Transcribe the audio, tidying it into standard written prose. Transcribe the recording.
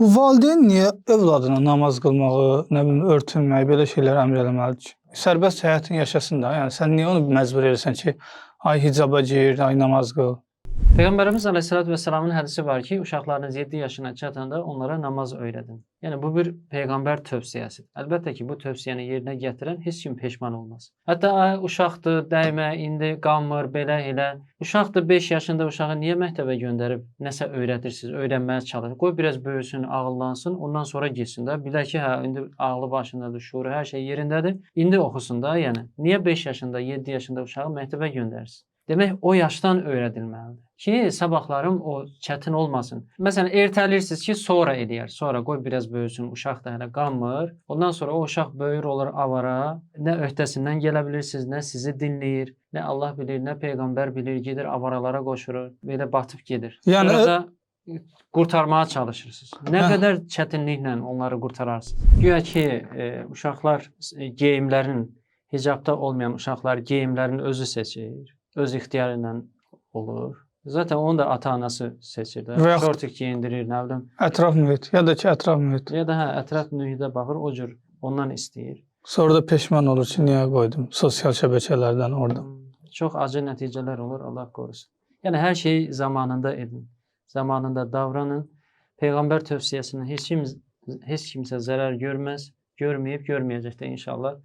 Bu valideyn niyə övladına namaz qılmağı, nə bilim, örtünməyi, belə şeylər əmr eləməlidir ki? Sərbəst həyatını yaşasın da. Yəni sən niyə onu məcbur edirsən ki, ay hicaba gir, ay namaz qıl? Peyğəmbərimiz Əleyhissalatu vesselamın hədisi var ki, uşaqlarınız 7 yaşına çatanda onlara namaz öyrədin. Yəni bu bir peyğəmbər tövsiyəsidir. Əlbəttə ki, bu tövsiyəni yerinə gətirən heç kim peşman olmaz. Hətta uşaqdır, dəymə, indi qanmır, belə elə. Uşaqdır 5 yaşında uşağı niyə məktəbə göndərib nəsə öyrədirsiniz, öyrənməyə çalışır. Qoy biraz böyüsün, ağıllansın, ondan sonra getsin də. Bir də ki, hə indi ağlı başındadır, şuuru, hər şey yerindədir. İndi oxusun da, yəni. Niyə 5 yaşında, 7 yaşında uşağı məktəbə göndərsin? Demək, o yaşdan öyrədilməlidir ki, sabahlarım o çətin olmasın. Məsələn, ertəlirsiniz ki, sonra eləyər. Sonra qoy biraz böyüsün, uşaq da hələ qanmır. Ondan sonra o uşaq böyür olur avara. Nə öhdəsindən gələ bilirsiniz, nə sizi dinləyir, nə Allah bilir, nə Peyğəmbər bilir, gedir avaralara qoşur, belə batıb gedir. Yəni, sonra da qurtarmağa çalışırsınız. Nə qədər çətinliklə onları qurtararsınız. Güya ki, uşaqlar geyimlərin, hicabda olmayan uşaqlar geyimlərin özü seçir. Öz ixtiyarı ilə olur. Zaten onu da ata-anası seçir də. Şortik geyindirir, nə bilim. Ətraf mühit, ya da ki, ətraf mühit. Ya da hə, ətraf mühitə baxır, o cür ondan istəyir. Sonra da peşman olur ki, niyə qoydum sosial şəbəkələrdən orada. Çox acı nəticələr olur, Allah qorusun. Yəni, hər şeyi zamanında edin. Zamanında davranın. Peyğəmbər tövsiyəsindən heç kimsə zərər görməz, görməyib, görməyəcək də inşallah.